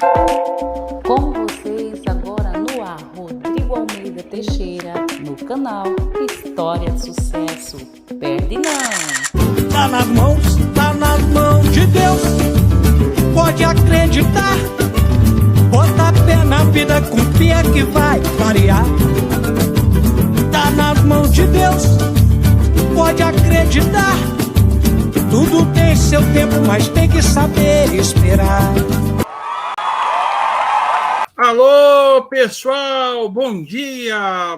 Com vocês agora no ar, Rodrigo Almeida Teixeira, no canal História de Sucesso. Perde não! Tá nas mãos de Deus, pode acreditar. Bota pé na vida, confia que vai variar. Tá nas mãos de Deus, pode acreditar. Tudo tem seu tempo, mas tem que saber esperar. Alô, pessoal, bom dia,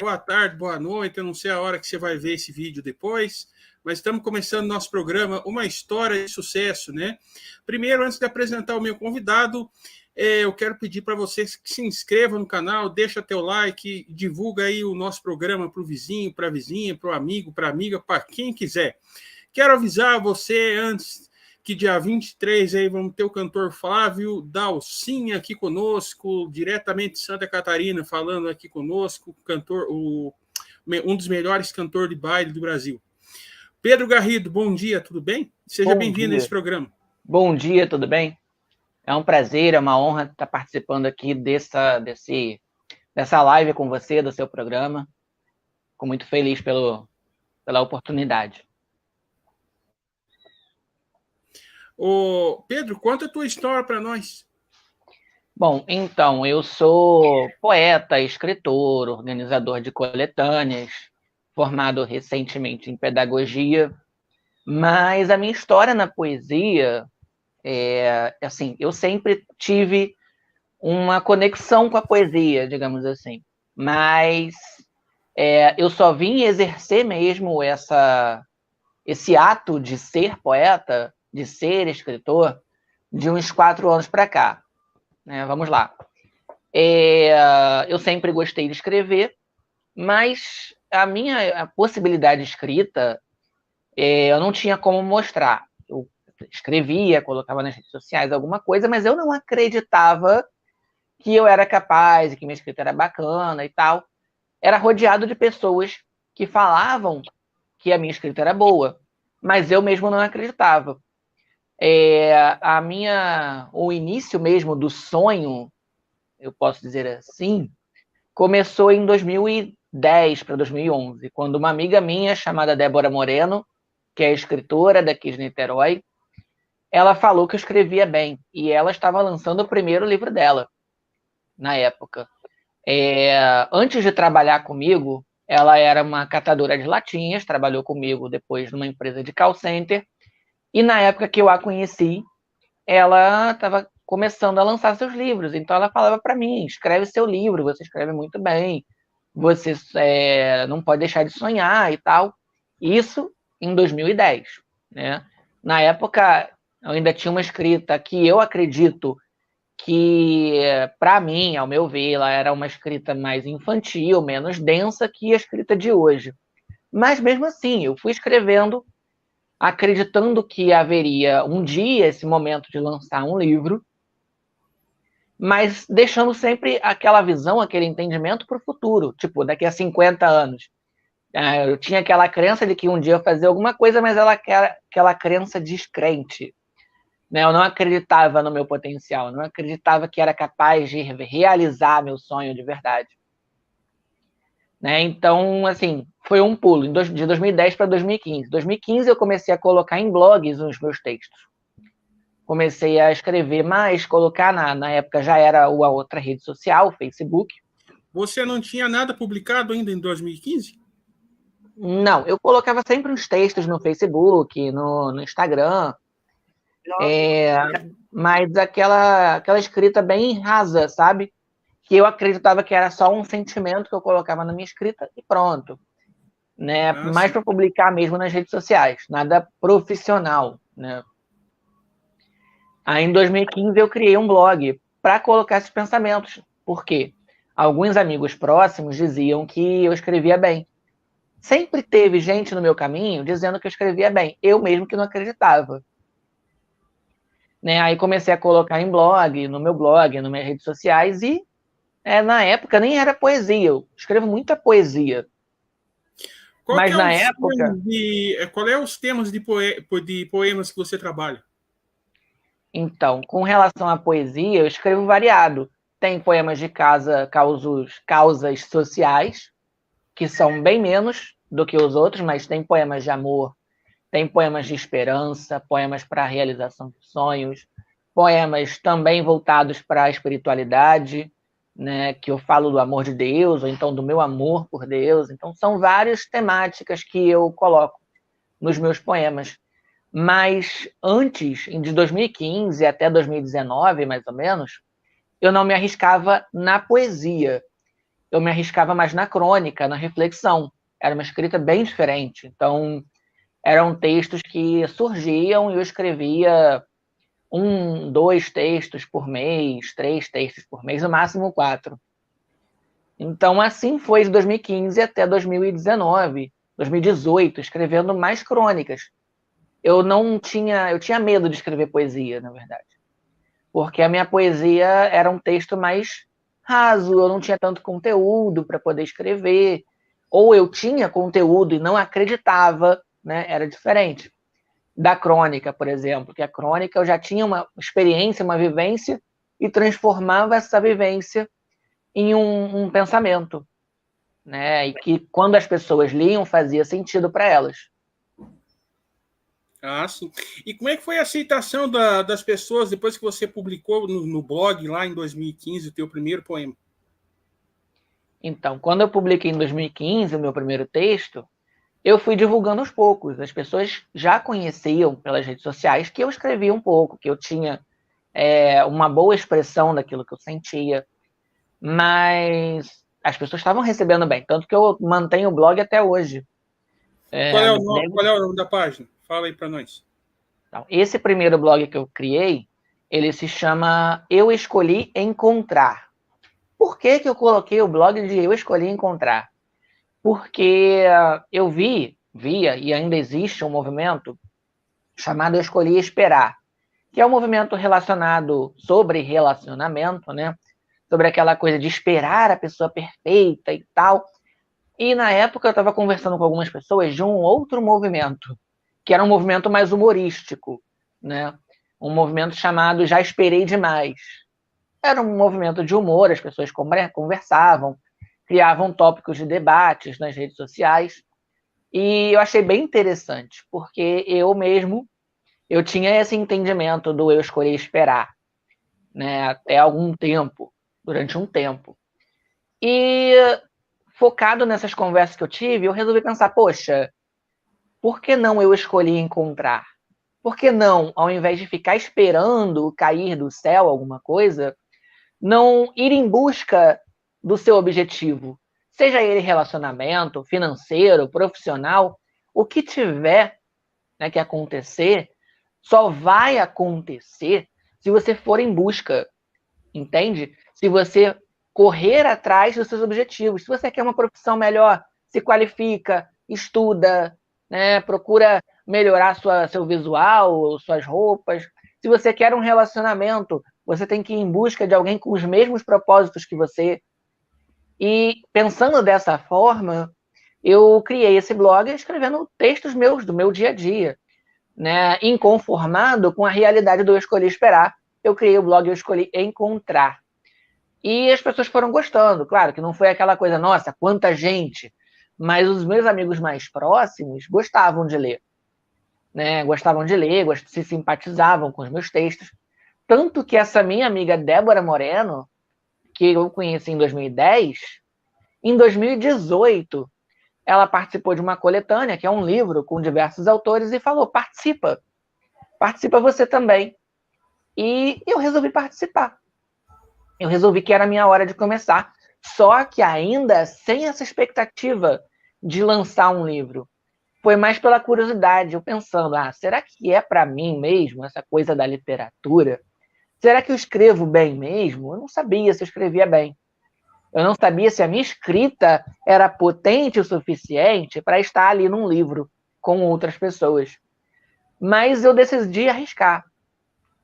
boa tarde, boa noite. Eu não sei a hora que você vai ver esse vídeo depois, mas estamos começando nosso programa, Uma História de Sucesso, né? Primeiro, antes de apresentar o meu convidado, eu quero pedir para vocês que se inscrevam no canal, deixa teu like, divulga aí o nosso programa para o vizinho, para a vizinha, para o amigo, para a amiga, para quem quiser. Quero avisar você antes que dia 23 aí vamos ter o cantor Flávio Dalcinha aqui conosco, diretamente de Santa Catarina, falando aqui conosco, um dos melhores cantores de baile do Brasil. Pedro Garrido, bom dia, tudo bem? Seja bem-vindo a esse programa. Bom dia, tudo bem? É um prazer, é uma honra estar participando aqui dessa live com você, do seu programa. Fico muito feliz pela oportunidade. Ô, Pedro, conta a tua história para nós. Bom, então, eu sou poeta, escritor, organizador de coletâneas, formado recentemente em pedagogia, mas a minha história na poesia assim, eu sempre tive uma conexão com a poesia, digamos assim, mas eu só vim exercer mesmo esse ato de ser poeta, de ser escritor, de uns 4 anos para cá. Vamos lá. Eu sempre gostei de escrever, mas a possibilidade de escrita eu não tinha como mostrar. Eu escrevia, colocava nas redes sociais alguma coisa, mas eu não acreditava que eu era capaz, que minha escrita era bacana e tal. Era rodeado de pessoas que falavam que a minha escrita era boa, mas eu mesmo não acreditava. O início mesmo do sonho, eu posso dizer assim, começou em 2010 para 2011, quando uma amiga minha chamada Débora Moreno, que é escritora daqui de Niterói, ela falou que eu escrevia bem, e ela estava lançando o primeiro livro dela, na época. Antes de trabalhar comigo, ela era uma catadora de latinhas, trabalhou comigo depois numa empresa de call center, e na época que eu a conheci, ela estava começando a lançar seus livros. Então ela falava para mim, escreve seu livro, você escreve muito bem, você não pode deixar de sonhar e tal. Isso em 2010. Né? Na época, eu ainda tinha uma escrita que eu acredito que, para mim, ao meu ver, ela era uma escrita mais infantil, menos densa que a escrita de hoje. Mas mesmo assim, eu fui escrevendo acreditando que haveria um dia esse momento de lançar um livro, mas deixando sempre aquela visão, aquele entendimento para o futuro, tipo, daqui a 50 anos. Eu tinha aquela crença de que um dia eu fazia alguma coisa, mas aquela crença descrente. Né? Eu não acreditava no meu potencial, eu não acreditava que era capaz de realizar meu sonho de verdade. Né? Então, assim, foi um pulo de 2010 para 2015. Em 2015 eu comecei a colocar em blogs os meus textos. Comecei a escrever mais, colocar na época já era a outra rede social, o Facebook. Você não tinha nada publicado ainda em 2015? Não, eu colocava sempre uns textos no Facebook, no Instagram, mas aquela escrita bem rasa, sabe? Que eu acreditava que era só um sentimento que eu colocava na minha escrita e pronto. Né? Mais para publicar mesmo nas redes sociais, nada profissional. Né? Aí em 2015 eu criei um blog para colocar esses pensamentos. Por quê? Alguns amigos próximos diziam que eu escrevia bem. Sempre teve gente no meu caminho dizendo que eu escrevia bem, eu mesmo que não acreditava. Né? Aí comecei a colocar em blog, no meu blog, nas minhas redes sociais, e na época nem era poesia, eu escrevo muita poesia. Mas na época... Qual é os temas de poemas que você trabalha? Então, com relação à poesia, eu escrevo variado. Tem poemas de causas sociais, que são bem menos do que os outros, mas tem poemas de amor, tem poemas de esperança, poemas para a realização de sonhos, poemas também voltados para a espiritualidade, né, que eu falo do amor de Deus, ou então do meu amor por Deus. Então, são várias temáticas que eu coloco nos meus poemas. Mas antes, de 2015 até 2019, mais ou menos, eu não me arriscava na poesia. Eu me arriscava mais na crônica, na reflexão. Era uma escrita bem diferente. Então, eram textos que surgiam e eu escrevia 1, 2 textos por mês, 3 textos por mês, no máximo 4. Então, assim foi de 2015 até 2019, 2018, escrevendo mais crônicas. Eu tinha medo de escrever poesia, na verdade. Porque a minha poesia era um texto mais raso, eu não tinha tanto conteúdo para poder escrever. Ou eu tinha conteúdo e não acreditava, né? Era diferente da crônica, por exemplo, que a crônica eu já tinha uma experiência, uma vivência, e transformava essa vivência em um pensamento, né? E que quando as pessoas liam, fazia sentido para elas. Ah, sim. E como é que foi a aceitação das pessoas depois que você publicou no blog lá em 2015 o teu primeiro poema? Então, quando eu publiquei em 2015 o meu primeiro texto, eu fui divulgando aos poucos. As pessoas já conheciam pelas redes sociais que eu escrevia um pouco, que eu tinha uma boa expressão daquilo que eu sentia, mas as pessoas estavam recebendo bem, tanto que eu mantenho o blog até hoje. Qual é o nome da página? Fala aí para nós. Então, esse primeiro blog que eu criei, ele se chama Eu Escolhi Encontrar. Por que eu coloquei o blog de Eu Escolhi Encontrar? Porque eu via e ainda existe um movimento chamado Eu Escolhi Esperar, que é um movimento relacionado sobre relacionamento, né? Sobre aquela coisa de esperar a pessoa perfeita e tal. E na época eu estava conversando com algumas pessoas de um outro movimento, que era um movimento mais humorístico, né? Um movimento chamado Já Esperei Demais. Era um movimento de humor, as pessoas conversavam, criavam tópicos de debates nas redes sociais, e eu achei bem interessante, porque eu tinha esse entendimento do eu escolhi esperar, né, até durante um tempo. E focado nessas conversas que eu tive, eu resolvi pensar, poxa, por que não eu escolhi encontrar? Por que não, ao invés de ficar esperando cair do céu alguma coisa, não ir em busca do seu objetivo? Seja ele relacionamento, financeiro, profissional, o que tiver, né, que acontecer, só vai acontecer se você for em busca, entende? Se você correr atrás dos seus objetivos. Se você quer uma profissão melhor, se qualifica, estuda, né, procura melhorar seu visual, suas roupas. Se você quer um relacionamento, você tem que ir em busca de alguém com os mesmos propósitos que você. E pensando dessa forma, eu criei esse blog escrevendo textos meus, do meu dia a dia, né? Inconformado com a realidade do Eu Escolhi Esperar, eu criei o blog Eu Escolhi Encontrar. E as pessoas foram gostando. Claro que não foi aquela coisa, nossa, quanta gente, mas os meus amigos mais próximos gostavam de ler, né? Gostavam de ler, se simpatizavam com os meus textos. Tanto que essa minha amiga Débora Moreno, que eu conheci em 2010, em 2018, ela participou de uma coletânea, que é um livro com diversos autores, e falou, participa você também. E eu resolvi participar. Eu resolvi que era a minha hora de começar, só que ainda sem essa expectativa de lançar um livro. Foi mais pela curiosidade, eu pensando, será que é para mim mesmo essa coisa da literatura? Será que eu escrevo bem mesmo? Eu não sabia se eu escrevia bem. Eu não sabia se a minha escrita era potente o suficiente para estar ali num livro com outras pessoas. Mas eu decidi arriscar.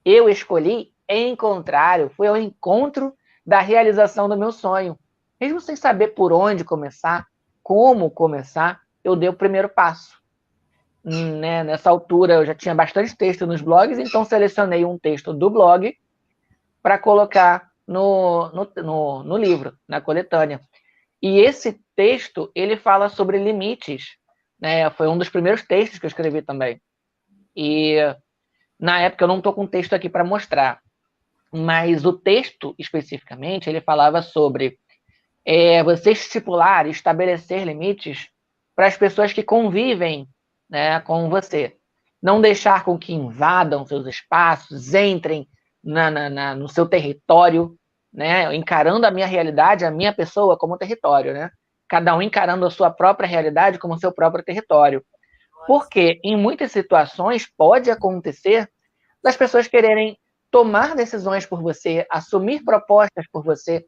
Eu escolhi encontrar, foi ao encontro da realização do meu sonho. Mesmo sem saber por onde começar, como começar, eu dei o primeiro passo. né, nessa altura eu já tinha bastante texto nos blogs, então selecionei um texto do blog para colocar no livro, na coletânea. E esse texto, ele fala sobre limites, né? Foi um dos primeiros textos que eu escrevi também. E na época eu não estou com o texto aqui para mostrar, mas o texto, especificamente, ele falava sobre você estipular, estabelecer limites para as pessoas que convivem, né, com você. Não deixar com que invadam seus espaços, entrem no seu território, né, encarando a minha realidade, a minha pessoa como território, né? Cada um encarando a sua própria realidade como seu próprio território. Porque em muitas situações pode acontecer das pessoas quererem tomar decisões por você, assumir propostas por você,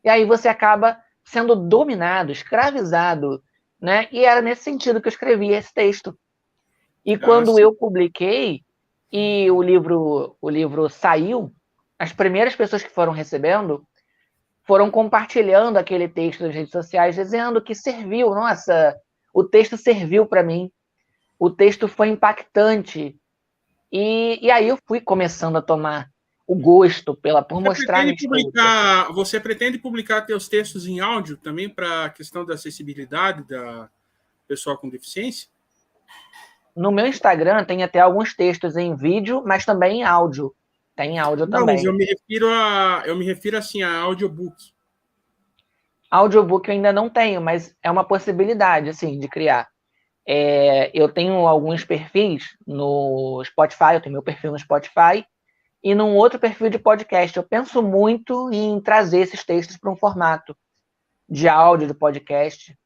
e aí você acaba sendo dominado, escravizado, né? E era nesse sentido que eu escrevi esse texto. E quando eu publiquei e o livro saiu, as primeiras pessoas que foram recebendo foram compartilhando aquele texto nas redes sociais, dizendo que serviu, nossa, o texto serviu para mim, o texto foi impactante. E aí eu fui começando a tomar o gosto por mostrar minha experiência. Você pretende publicar teus textos em áudio também para a questão da acessibilidade da pessoa com deficiência? No meu Instagram tem até alguns textos em vídeo, mas também em áudio. Tem em áudio também. Mas eu me refiro assim a audiobook. Audiobook eu ainda não tenho, mas é uma possibilidade, assim, de criar. Eu tenho alguns perfis no Spotify, eu tenho meu perfil no Spotify, e num outro perfil de podcast. Eu penso muito em trazer esses textos para um formato de áudio, de podcast.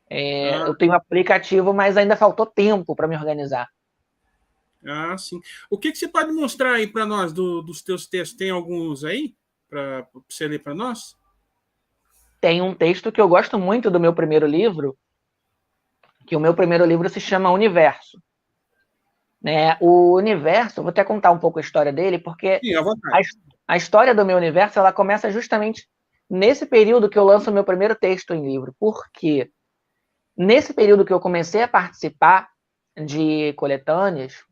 Eu tenho um aplicativo, mas ainda faltou tempo para me organizar. Ah, sim. O que você pode mostrar aí para nós dos teus textos? Tem alguns aí para você ler para nós? Tem um texto que eu gosto muito do meu primeiro livro, que o meu primeiro livro se chama Universo. Né? O Universo, vou até contar um pouco a história dele, porque sim, à vontade. A história do meu universo ela começa justamente nesse período que eu lanço o meu primeiro texto em livro. Porque nesse período que eu comecei a participar de coletâneas,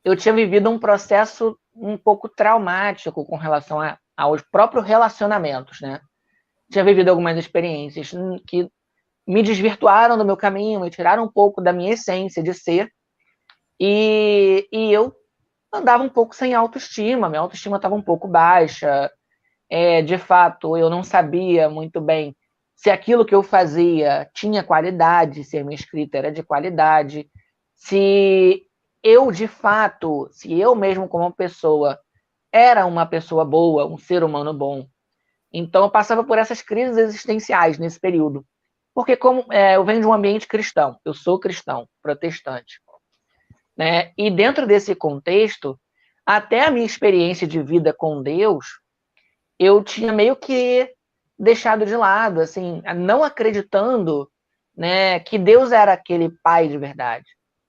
eu tinha vivido um processo um pouco traumático com relação aos próprios relacionamentos, né? Tinha vivido algumas experiências que me desvirtuaram do meu caminho, me tiraram um pouco da minha essência de ser, e eu andava um pouco sem autoestima, minha autoestima estava um pouco baixa, de fato, eu não sabia muito bem se aquilo que eu fazia tinha qualidade, se a minha escrita era de qualidade, se eu, de fato, se eu mesmo como pessoa era uma pessoa boa, um ser humano bom. Então eu passava por essas crises existenciais nesse período. Porque como eu venho de um ambiente cristão, eu sou cristão, protestante. Né? E dentro desse contexto, até a minha experiência de vida com Deus, eu tinha meio que deixado de lado, assim, não acreditando, né, que Deus era aquele pai de verdade.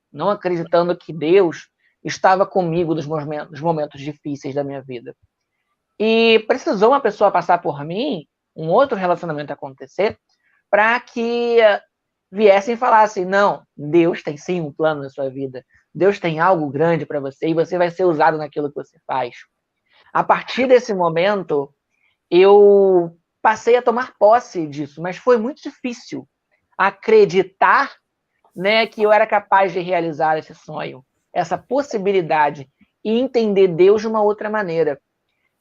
Não acreditando que Deus estava comigo nos momentos difíceis da minha vida. E precisou uma pessoa passar por mim, um outro relacionamento acontecer, para que viessem falar assim, não, Deus tem sim um plano na sua vida, Deus tem algo grande para você e você vai ser usado naquilo que você faz. A partir desse momento, eu passei a tomar posse disso, mas foi muito difícil acreditar, né, que eu era capaz de realizar esse sonho, essa possibilidade, e entender Deus de uma outra maneira.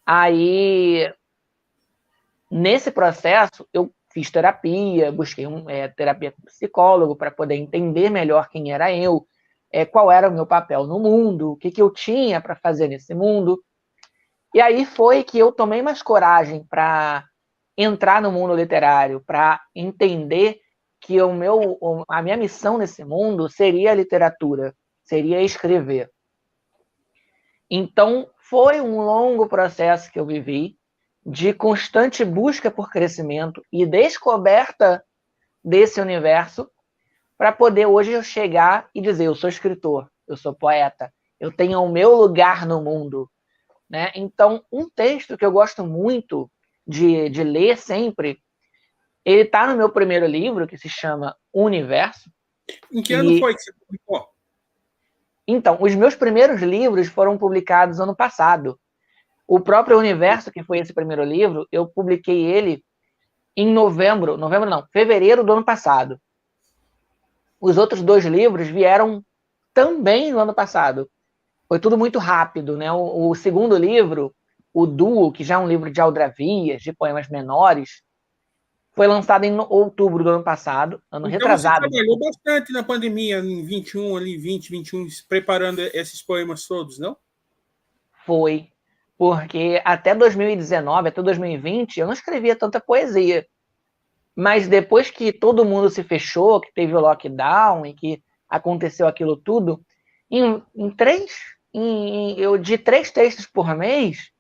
Aí, nesse processo, eu fiz terapia, busquei terapia com psicólogo para poder entender melhor quem era eu, qual era o meu papel no mundo, o que eu tinha para fazer nesse mundo. E aí foi que eu tomei mais coragem para entrar no mundo literário, para entender que a minha missão nesse mundo seria a literatura, seria escrever. Então, foi um longo processo que eu vivi, de constante busca por crescimento e descoberta desse universo, para poder hoje eu chegar e dizer, eu sou escritor, eu sou poeta, eu tenho o meu lugar no mundo. Né? Então, um texto que eu gosto muito de ler sempre, ele está no meu primeiro livro, que se chama Universo. Em que ano foi que você publicou? Então, os meus primeiros livros foram publicados ano passado. O próprio Universo, que foi esse primeiro livro, eu publiquei ele em fevereiro do ano passado. Os outros 2 livros vieram também no ano passado. Foi tudo muito rápido, né? O segundo livro, o Duo, que já é um livro de aldravias, de poemas menores, foi lançado em outubro do ano passado, ano Então retrasado. você trabalhou bastante na pandemia, em 21, ali, 20, 21, preparando esses poemas todos, não? Foi, porque até 2019, até 2020, eu não escrevia tanta poesia. Mas depois que todo mundo se fechou, que teve o lockdown e que aconteceu aquilo tudo, de 3 textos por mês,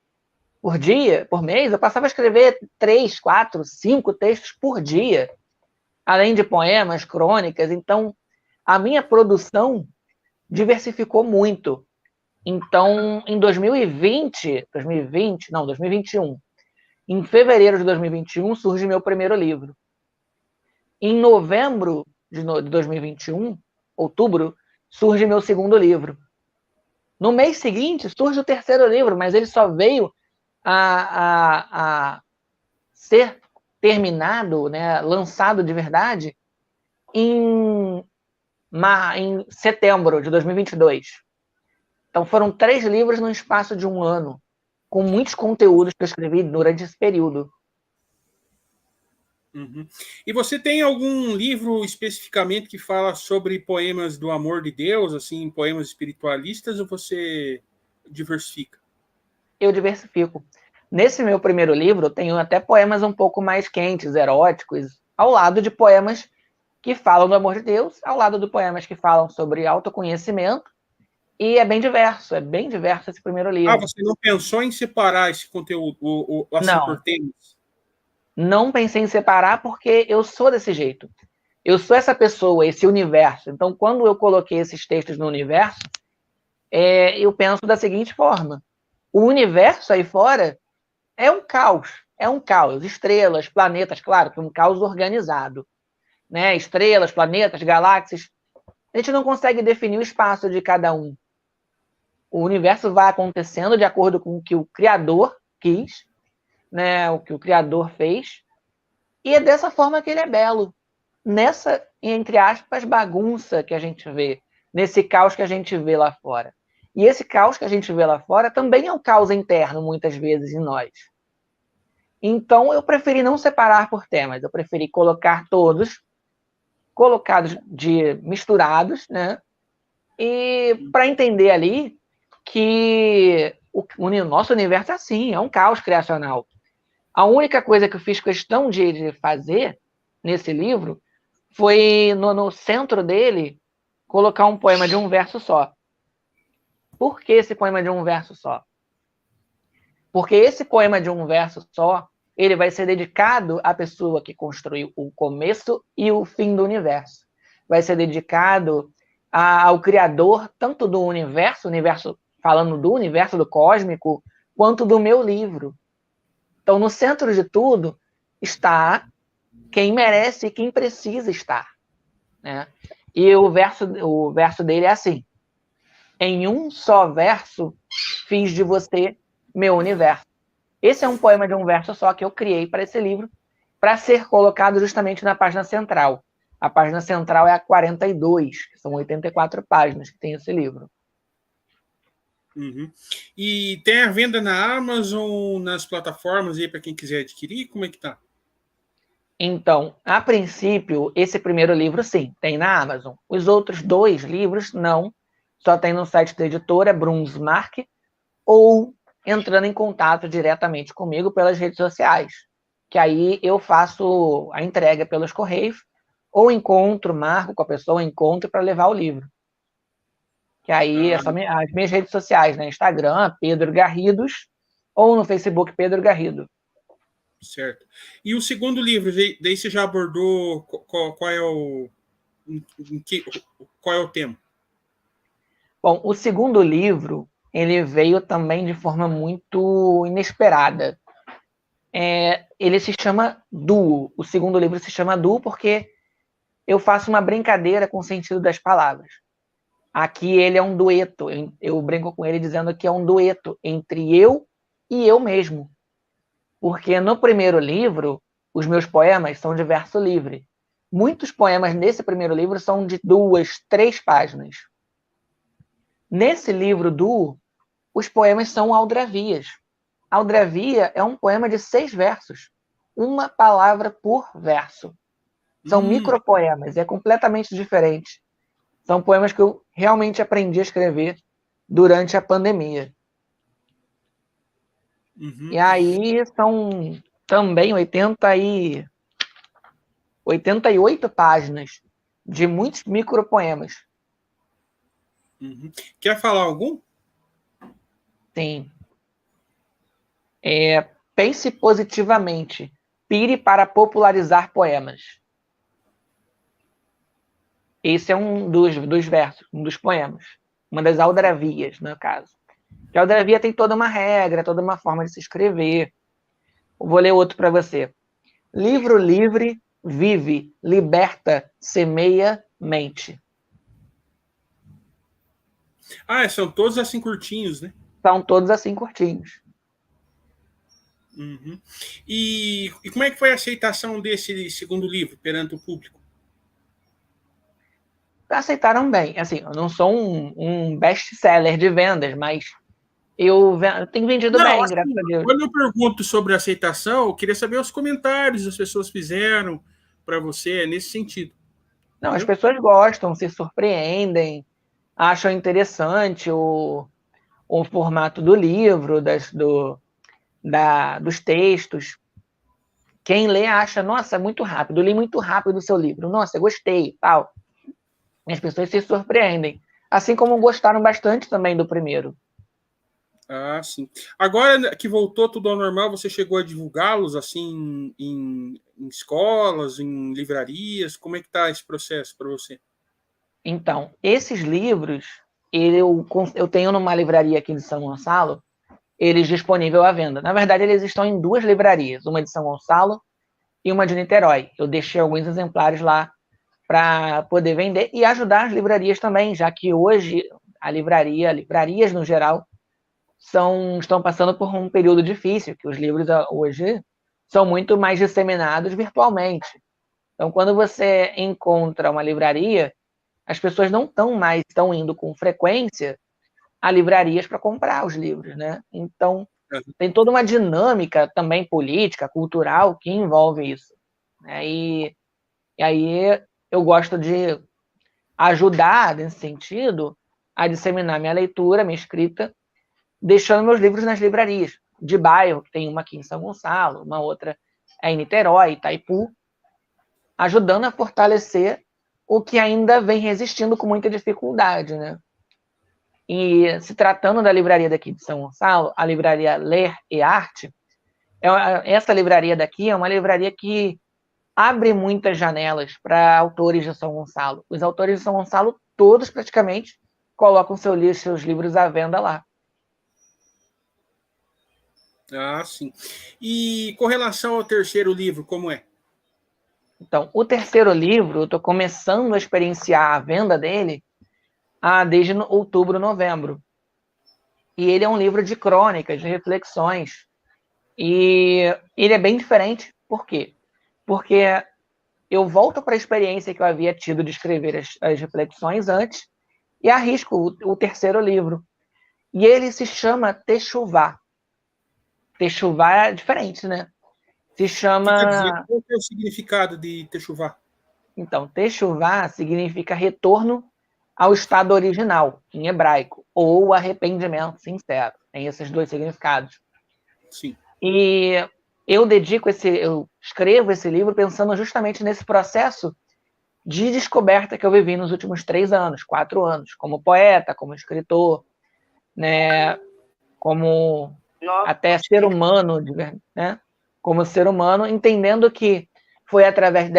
por mês, eu passava a escrever 3, 4, 5 textos por dia, além de poemas, crônicas. Então, a minha produção diversificou muito. Então, em 2021, em fevereiro de 2021, surge meu primeiro livro. Em novembro de 2021, outubro, surge meu segundo livro. No mês seguinte, surge o terceiro livro, mas ele só veio a ser terminado, né, lançado de verdade, em setembro de 2022. Então foram 3 livros no espaço de um ano, com muitos conteúdos que eu escrevi durante esse período. Uhum. E você tem algum livro especificamente que fala sobre poemas do amor de Deus, assim, poemas espiritualistas, ou você diversifica? Eu diversifico. Nesse meu primeiro livro, tenho até poemas um pouco mais quentes, eróticos, ao lado de poemas que falam do amor de Deus, ao lado de poemas que falam sobre autoconhecimento, e é bem diverso esse primeiro livro. Ah, você não pensou em separar esse conteúdo, assim, por temas? Não pensei em separar porque eu sou desse jeito. Eu sou essa pessoa, esse universo. Então, quando eu coloquei esses textos no universo, eu penso da seguinte forma: o universo aí fora é um caos. Estrelas, planetas, claro, que é um caos organizado. Né? Estrelas, planetas, galáxias. A gente não consegue definir o espaço de cada um. O universo vai acontecendo de acordo com o que o Criador quis, né? O que o Criador fez. E é dessa forma que ele é belo. Nessa, entre aspas, bagunça que a gente vê. Nesse caos que a gente vê lá fora. E esse caos que a gente vê lá fora também é um caos interno, muitas vezes, em nós. Então, eu preferi não separar por temas. Eu preferi colocar todos, misturados, né? E para entender ali que o nosso universo é assim, é um caos criacional. A única coisa que eu fiz questão de fazer nesse livro foi, no centro dele, colocar um poema de um verso só. Por que esse poema de um verso só? Porque esse poema de um verso só, ele vai ser dedicado à pessoa que construiu o começo e o fim do universo. Vai ser dedicado ao Criador, tanto do universo, falando do universo do cósmico, quanto do meu livro. Então, no centro de tudo está quem merece e quem precisa estar. Né? E o verso dele é assim: em um só verso fiz de você meu universo. Esse é um poema de um verso só que eu criei para esse livro, para ser colocado justamente na página central. A página central é a 42, que são 84 páginas que tem esse livro. Uhum. E tem a venda na Amazon, nas plataformas aí para quem quiser adquirir? Como é que tá? Então, a princípio, esse primeiro livro, sim, tem na Amazon. Os outros 2 livros, não. Só tem no site da editora, Brunsmark, ou entrando em contato diretamente comigo pelas redes sociais. Que aí eu faço a entrega pelos correios, ou marco com a pessoa, encontro para levar o livro. Que aí é só as minhas redes sociais, né? Instagram, Pedro Garridos, ou no Facebook, Pedro Garrido. Certo. E o segundo livro, daí você já abordou qual é o tema? Bom, o segundo livro, ele veio também de forma muito inesperada. Ele se chama Duo. O segundo livro se chama Duo porque eu faço uma brincadeira com o sentido das palavras. Aqui ele é um dueto. Eu brinco com ele dizendo que é um dueto entre eu e eu mesmo. Porque no primeiro livro, os meus poemas são de verso livre. Muitos poemas nesse primeiro livro são de 2, 3 páginas. Nesse livro os poemas são aldravias. Aldravia é um poema de 6 versos. Uma palavra por verso. São micropoemas, é completamente diferente. São poemas que eu realmente aprendi a escrever durante a pandemia. E aí são também 88 páginas de muitos micropoemas. Quer falar algum? Sim. Pense positivamente. Pire para popularizar poemas. Esse é um dos versos, um dos poemas. Uma das aldravias, no caso. A aldravia tem toda uma regra, toda uma forma de se escrever. Eu vou ler outro para você. Livro livre, vive, liberta, semeia, mente. São todos assim curtinhos, né? São todos assim curtinhos. E como é que foi a aceitação desse segundo livro perante o público? Aceitaram bem. Assim, eu não sou um best-seller de vendas, mas eu tenho vendido bem, assim, graças a Deus. Quando eu pergunto sobre a aceitação, eu queria saber os comentários que as pessoas fizeram para você nesse sentido. Não, as pessoas gostam, se surpreendem, acham interessante o formato do livro, dos textos. Quem lê acha, nossa, muito rápido, eu li muito rápido o seu livro, nossa, gostei, tal. E as pessoas se surpreendem, assim como gostaram bastante também do primeiro. Sim. Agora que voltou tudo ao normal, você chegou a divulgá-los assim em escolas, em livrarias? Como é que está esse processo para você? Então, esses livros, eu tenho numa livraria aqui de São Gonçalo, eles disponíveis à venda. Na verdade, eles estão em 2 livrarias, uma de São Gonçalo e uma de Niterói. Eu deixei alguns exemplares lá para poder vender e ajudar as livrarias também, já que hoje livrarias no geral, estão passando por um período difícil, que os livros hoje são muito mais disseminados virtualmente. Então, quando você encontra uma livraria, as pessoas não estão indo com frequência a livrarias para comprar os livros, né? Então, tem toda uma dinâmica também política, cultural, que envolve isso. E aí eu gosto de ajudar, nesse sentido, a disseminar minha leitura, minha escrita, deixando meus livros nas livrarias de bairro, que tem uma aqui em São Gonçalo, uma outra em Niterói, Itaipu, ajudando a fortalecer o que ainda vem resistindo com muita dificuldade, né? E se tratando da livraria daqui de São Gonçalo, a livraria Ler e Arte, essa livraria daqui é uma livraria que abre muitas janelas para autores de São Gonçalo. Os autores de São Gonçalo, todos praticamente, colocam seus livros à venda lá. Sim. E com relação ao terceiro livro, como é? Então, o terceiro livro, eu estou começando a experienciar a venda dele desde outubro, novembro. E ele é um livro de crônicas, de reflexões. E ele é bem diferente. Por quê? Porque eu volto para a experiência que eu havia tido de escrever as reflexões antes e arrisco o terceiro livro. E ele se chama Techuvá. Techuvá é diferente, né? Se chama... Quer dizer, qual é o significado de Techuvá? Então, Techuvá significa retorno ao estado original, em hebraico, ou arrependimento sincero. Tem esses 2 significados. Sim. E eu escrevo esse livro pensando justamente nesse processo de descoberta que eu vivi nos últimos 3 anos, 4 anos, como poeta, como escritor, né, como até ser humano, né, como ser humano, entendendo que foi através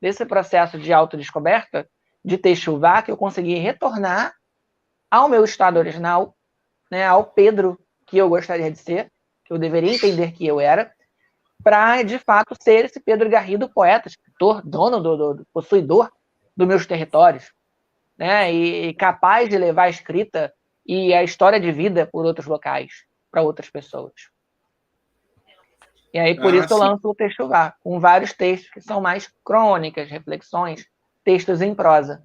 desse processo de autodescoberta, de Techuvá, que eu consegui retornar ao meu estado original, né, ao Pedro que eu gostaria de ser, que eu deveria entender que eu era, para, de fato, ser esse Pedro Garrido, poeta, escritor, dono, possuidor dos meus territórios. né? E capaz de levar a escrita e a história de vida por outros locais, para outras pessoas. E aí, por isso, eu sim. lanço o Texto Vá, com vários textos que são mais crônicas, reflexões, textos em prosa.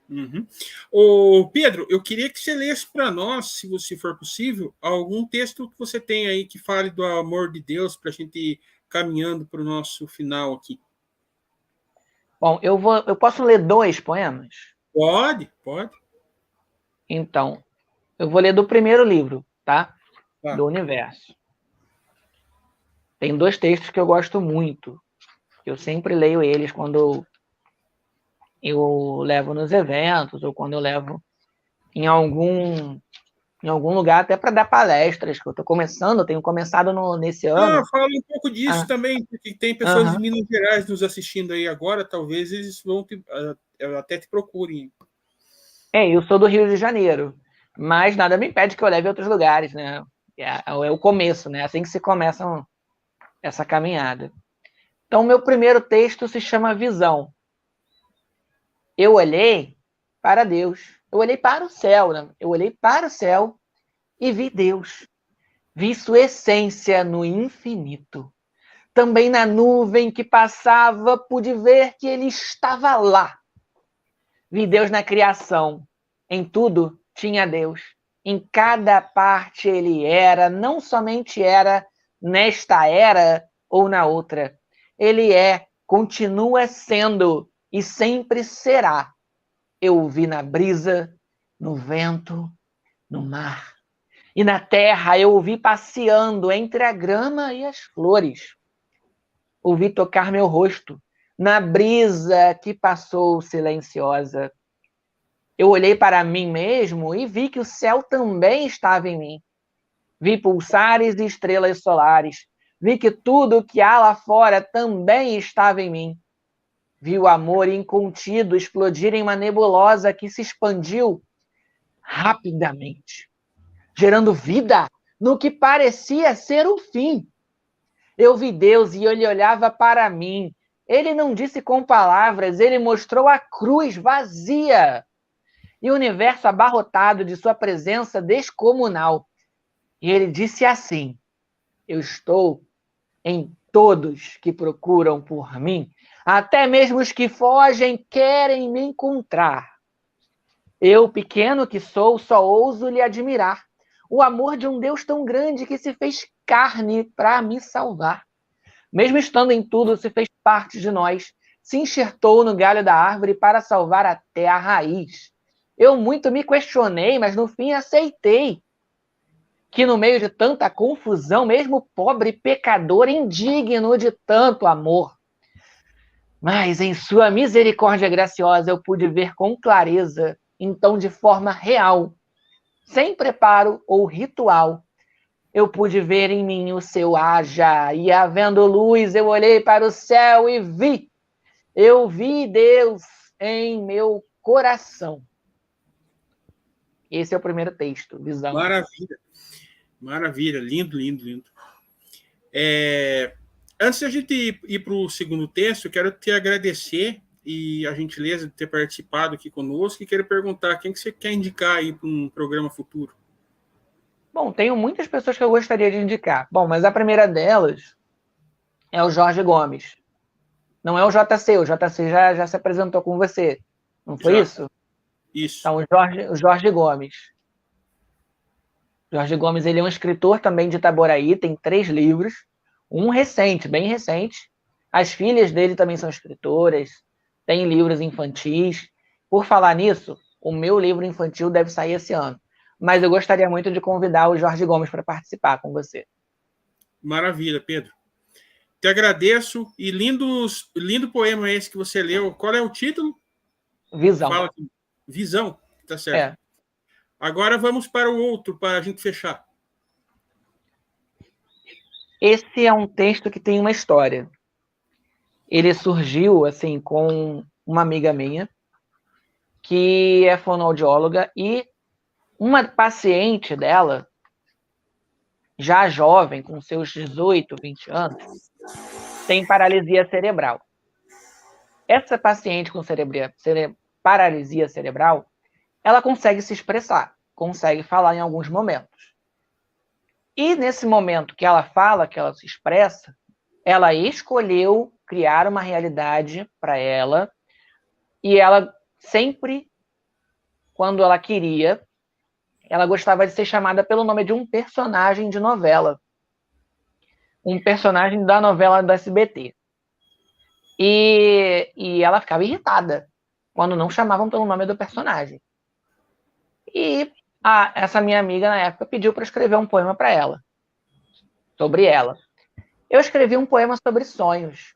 Uhum. Ô, Pedro, eu queria que você lesse para nós, se for possível, algum texto que você tem aí que fale do amor de Deus, para a gente ir caminhando para o nosso final aqui. Bom, eu posso ler 2 poemas? Pode. Então, eu vou ler do primeiro livro, tá? Tá. Do Universo. Tem 2 textos que eu gosto muito. Eu sempre leio eles quando eu levo nos eventos ou quando eu levo em algum lugar, até para dar palestras, que eu estou começando, eu tenho começado nesse ano. Fala um pouco disso também, porque tem pessoas de Minas Gerais nos assistindo aí agora, talvez eles vão até te procurem. Eu sou do Rio de Janeiro, mas nada me impede que eu leve a outros lugares, né? É o começo, né? Assim que se começa essa caminhada. Então, meu primeiro texto se chama Visão. Eu olhei para Deus, eu olhei para o céu, né? Eu olhei para o céu e vi Deus. Vi sua essência no infinito. Também na nuvem que passava, pude ver que ele estava lá. Vi Deus na criação. Em tudo tinha Deus. Em cada parte ele era, não somente era nesta era ou na outra. Ele continua sendo e sempre será. Eu o vi na brisa, no vento, no mar. E na terra eu o vi passeando entre a grama e as flores. Ouvi tocar meu rosto na brisa que passou silenciosa. Eu olhei para mim mesmo e vi que o céu também estava em mim. Vi pulsares e estrelas solares. Vi que tudo que há lá fora também estava em mim. Vi o amor incontido explodir em uma nebulosa que se expandiu rapidamente, gerando vida no que parecia ser o fim. Eu vi Deus e ele olhava para mim. Ele não disse com palavras, ele mostrou a cruz vazia e o universo abarrotado de sua presença descomunal. E ele disse assim: eu estou em todos que procuram por mim, até mesmo os que fogem querem me encontrar. Eu, pequeno que sou, só ouso lhe admirar o amor de um Deus tão grande que se fez carne para me salvar. Mesmo estando em tudo, se fez parte de nós, se enxertou no galho da árvore para salvar até a raiz. Eu muito me questionei, mas no fim aceitei que no meio de tanta confusão, mesmo pobre pecador, indigno de tanto amor, mas em sua misericórdia graciosa eu pude ver com clareza, então de forma real, sem preparo ou ritual, eu pude ver em mim o seu haja, e havendo luz, eu olhei para o céu e vi. Eu vi Deus em meu coração. Esse é o primeiro texto, Visão. Maravilha. Lindo. Antes de a gente ir para o segundo texto, eu quero te agradecer e a gentileza de ter participado aqui conosco e quero perguntar quem que você quer indicar aí para um programa futuro. Bom, tenho muitas pessoas que eu gostaria de indicar. Bom, mas a primeira delas é o Jorge Gomes. Não é o JC, o JC já se apresentou com você. Não foi isso? Isso. Então, o Jorge Gomes. Jorge Gomes, ele é um escritor também de Itaboraí, tem 3 livros. Um recente, bem recente. As filhas dele também são escritoras. Tem livros infantis. Por falar nisso, o meu livro infantil deve sair esse ano. Mas eu gostaria muito de convidar o Jorge Gomes para participar com você. Maravilha, Pedro. Te agradeço. E lindo poema esse que você leu. Qual é o título? Visão. Fala aqui. Visão, tá certo. Agora vamos para o outro, para a gente fechar. Esse é um texto que tem uma história. Ele surgiu assim com uma amiga minha, que é fonoaudióloga, e uma paciente dela, já jovem, com seus 18, 20 anos, tem paralisia cerebral. Essa paciente com paralisia cerebral, ela consegue se expressar, consegue falar em alguns momentos. E nesse momento que ela fala, que ela se expressa, ela escolheu criar uma realidade para ela, e ela sempre, quando ela queria, ela gostava de ser chamada pelo nome de um personagem de novela. Um personagem da novela do SBT. E ela ficava irritada quando não chamavam pelo nome do personagem. E essa minha amiga, na época, pediu para escrever um poema para ela, sobre ela. Eu escrevi um poema sobre sonhos,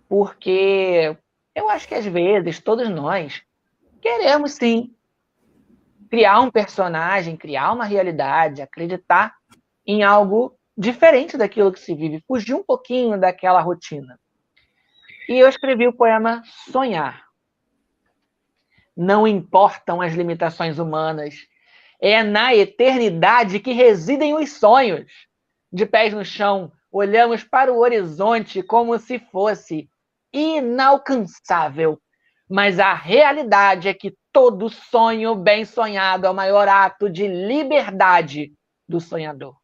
porque eu acho que, às vezes, todos nós queremos, sim, criar um personagem, criar uma realidade, acreditar em algo diferente daquilo que se vive, fugir um pouquinho daquela rotina. E eu escrevi o poema Sonhar. Não importam as limitações humanas, é na eternidade que residem os sonhos. De pés no chão, olhamos para o horizonte como se fosse inalcançável. Mas a realidade é que todo sonho bem sonhado é o maior ato de liberdade do sonhador.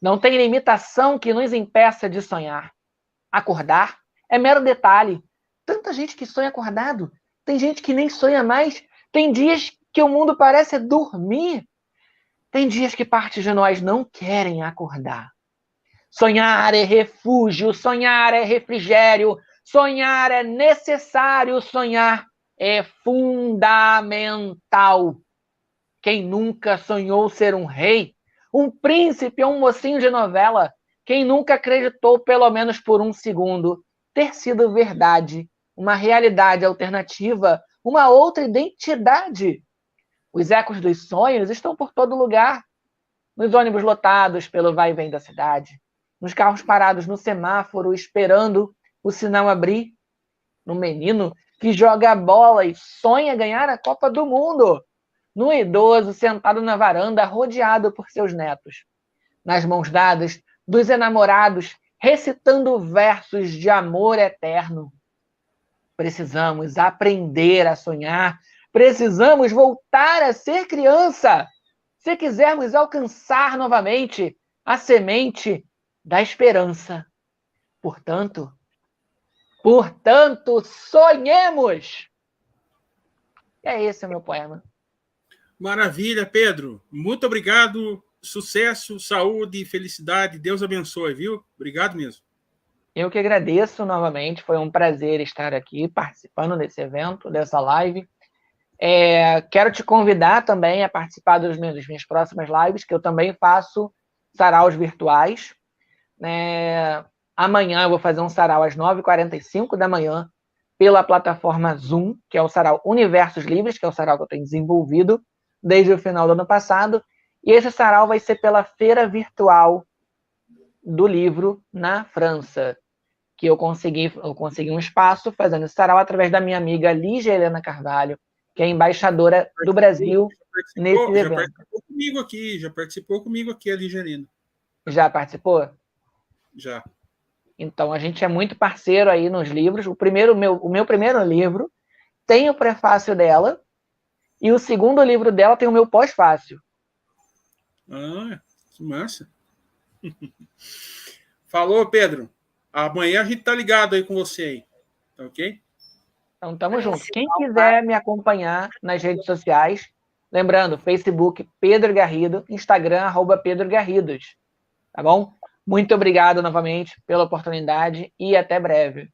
Não tem limitação que nos impeça de sonhar. Acordar é mero detalhe. Tanta gente que sonha acordado. Tem gente que nem sonha mais. Tem dias que o mundo parece dormir. Tem dias que parte de nós não querem acordar. Sonhar é refúgio, sonhar é refrigério, sonhar é necessário, sonhar é fundamental. Quem nunca sonhou ser um rei, um príncipe ou um mocinho de novela? Quem nunca acreditou, pelo menos por um segundo, ter sido verdade, uma realidade alternativa, uma outra identidade? Os ecos dos sonhos estão por todo lugar. Nos ônibus lotados pelo vai e vem da cidade, nos carros parados no semáforo esperando o sinal abrir, no menino que joga a bola e sonha ganhar a Copa do Mundo, no idoso sentado na varanda rodeado por seus netos, nas mãos dadas dos enamorados recitando versos de amor eterno. Precisamos aprender a sonhar, precisamos voltar a ser criança, se quisermos alcançar novamente a semente da esperança. Portanto, sonhemos! Esse é o meu poema. Maravilha, Pedro. Muito obrigado. Sucesso, saúde, felicidade. Deus abençoe, viu? Obrigado mesmo. Eu que agradeço novamente. Foi um prazer estar aqui participando desse evento, dessa live. Quero te convidar também a participar das minhas próximas lives, que eu também faço saraus virtuais. Amanhã eu vou fazer um sarau às 9h45 da manhã pela plataforma Zoom, que é o sarau Universos Livres, que é o sarau que eu tenho desenvolvido desde o final do ano passado. E esse sarau vai ser pela Feira Virtual do Livro na França, que eu consegui um espaço fazendo esse sarau através da minha amiga Lígia Helena Carvalho, que é embaixadora do Brasil nesse evento. Já participou comigo aqui, a Lígia Helena. Já participou? Já. Então, a gente é muito parceiro aí nos livros. O meu primeiro livro tem o prefácio dela, e o segundo livro dela tem o meu pós-fácio. Ah, que massa. Falou, Pedro. Amanhã a gente tá ligado aí com você aí. Tá ok? Então, tamo junto. Quem quiser me acompanhar nas redes sociais, lembrando, Facebook Pedro Garrido, Instagram @PedroGarridos. Tá bom? Muito obrigado novamente pela oportunidade e até breve.